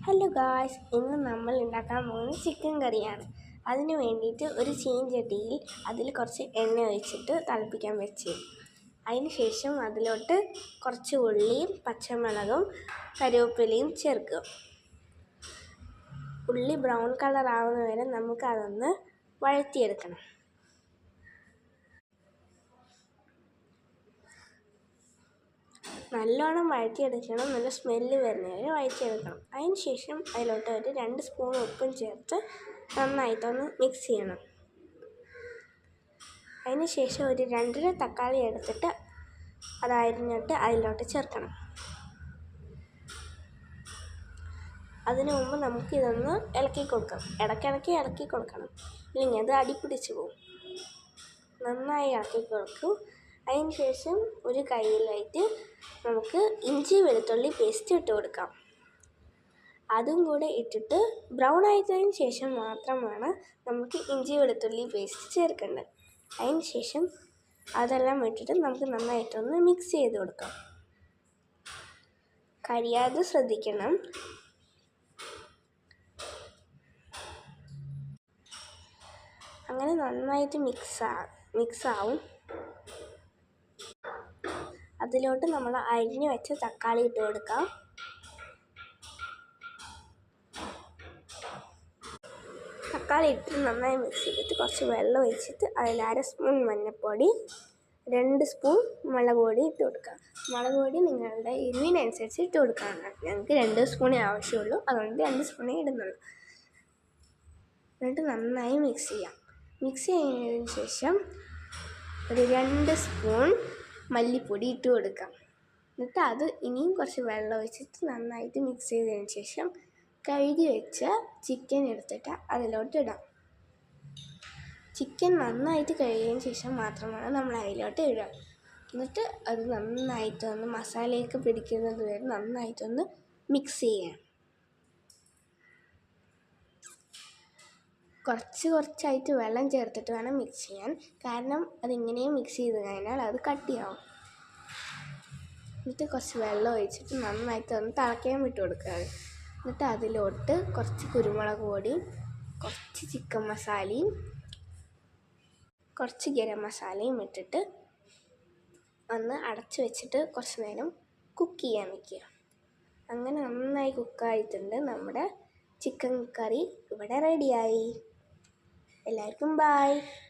Hello guys, ഇന്ന് നമ്മൾ ഉണ്ടാക്കാൻ പോകുന്നത് ചിക്കൻ കറിയാണ്. അതിന് വേണ്ടിയിട്ട് ഒരു ചീഞ്ചട്ടിയിൽ അതിൽ കുറച്ച് എണ്ണ ഒഴിച്ചിട്ട് തിളപ്പിക്കാൻ വെച്ച്, അതിന് ശേഷം അതിലോട്ട് കുറച്ച് ഉള്ളിയും പച്ചമുളകും കറിവേപ്പിലയും ചേർക്കുക. ഉള്ളി ബ്രൗൺ കളർ ആവുന്ന വരെ നമുക്ക് അതൊന്ന് വഴറ്റിയെടുക്കണം. നല്ലോണം വഴറ്റിയെടുക്കണം, നല്ല സ്മെല്ല് വരുന്നവരെ വഴറ്റിയെടുക്കണം. അതിന് ശേഷം അതിലോട്ട് ഒരു 2 സ്പൂൺ ഉപ്പും ചേർത്ത് നന്നായിട്ടൊന്ന് മിക്സ് ചെയ്യണം. അതിന് ശേഷം ഒരു 2 തക്കാളി എടുത്തിട്ട് അത് അരിഞ്ഞിട്ട് അതിലോട്ട് ചേർക്കണം. അതിനു മുമ്പ് നമുക്കിതൊന്ന് ഇളക്കി കൊടുക്കണം. ഇടയ്ക്കിടയ്ക്ക് ഇളക്കി കൊടുക്കണം, ഇല്ലെങ്കിൽ അത് അടിപിടിച്ച് പോകും. നന്നായി ഇളക്കി കൊടുക്കും. അതിന് ശേഷം ഒരു കയ്യിലായിട്ട് നമുക്ക് ഇഞ്ചി വെളുത്തുള്ളി പേസ്റ്റ് ഇട്ട് കൊടുക്കാം. അതും കൂടെ ഇട്ടിട്ട് ബ്രൗൺ ആയതിന് ശേഷം മാത്രമാണ് നമുക്ക് ഇഞ്ചി വെളുത്തുള്ളി പേസ്റ്റ് ചേർക്കേണ്ടത്. അതിന് ശേഷം അതെല്ലാം ഇട്ടിട്ട് നമുക്ക് നന്നായിട്ടൊന്ന് മിക്സ് ചെയ്ത് കൊടുക്കാം. കരിയാതെ ശ്രദ്ധിക്കണം. അങ്ങനെ നന്നായിട്ട് മിക്സ് ആവും. അതിലോട്ട് നമ്മൾ അരിഞ്ഞു വെച്ച തക്കാളി ഇട്ട് കൊടുക്കാം. തക്കാളി ഇട്ട് നന്നായി മിക്സ് ചെയ്തിട്ട് കുറച്ച് വെള്ളം ഒഴിച്ചിട്ട് അതിൽ 1/2 സ്പൂൺ മഞ്ഞൾപ്പൊടി, 2 സ്പൂൺ മുളക് പൊടി ഇട്ട് കൊടുക്കാം. മുളക് പൊടി നിങ്ങളുടെ എരിവിനനുസരിച്ച് ഇട്ട് കൊടുക്കാവുന്നതാണ്. ഞങ്ങൾക്ക് 2 സ്പൂണേ ആവശ്യമുള്ളൂ, അതുകൊണ്ട് 2 സ്പൂണേ ഇടുന്നുള്ളൂ. എന്നിട്ട് നന്നായി മിക്സ് ചെയ്യാം. മിക്സ് ചെയ്യുന്നതിന് ശേഷം ഒരു 2 സ്പൂൺ മല്ലിപ്പൊടി ഇട്ട് കൊടുക്കാം. എന്നിട്ട് അത് ഇനിയും കുറച്ച് വെള്ളം ഒഴിച്ചിട്ട് നന്നായിട്ട് മിക്സ് ചെയ്തതിന് ശേഷം കഴുകി വെച്ച ചിക്കൻ എടുത്തിട്ട് അതിലോട്ട് ഇടാം. ചിക്കൻ നന്നായിട്ട് കഴുകിയതിന് ശേഷം മാത്രമാണ് നമ്മൾ അതിലോട്ട് ഇടുക. എന്നിട്ട് അത് നന്നായിട്ടൊന്ന് മസാലയൊക്കെ പിടിക്കുന്നത് വരെ നന്നായിട്ടൊന്ന് മിക്സ് ചെയ്യാം. കുറച്ചായിട്ട് വെള്ളം ചേർത്തിട്ട് വേണം മിക്സ് ചെയ്യാൻ, കാരണം അതിങ്ങനെയും മിക്സ് ചെയ്ത് കഴിഞ്ഞാൽ അത് കട്ടിയാവും. എന്നിട്ട് കുറച്ച് വെള്ളം ഒഴിച്ചിട്ട് നന്നായിട്ടൊന്ന് തിളയ്ക്കാൻ വിട്ട് കൊടുക്കുക. എന്നിട്ട് അതിലോട്ട് കുറച്ച് കുരുമുളക് പൊടിയും കുറച്ച് ചിക്കൻ മസാലയും കുറച്ച് ഗരം മസാലയും ഇട്ടിട്ട് ഒന്ന് അടച്ച് വെച്ചിട്ട് കുറച്ച് നേരം കുക്ക് ചെയ്യാൻ വയ്ക്കുക. അങ്ങനെ നന്നായി കുക്കായിട്ടുണ്ട്. നമ്മുടെ ചിക്കൻ കറി ഇവിടെ റെഡിയായി. എല്ലാവർക്കും ബൈ.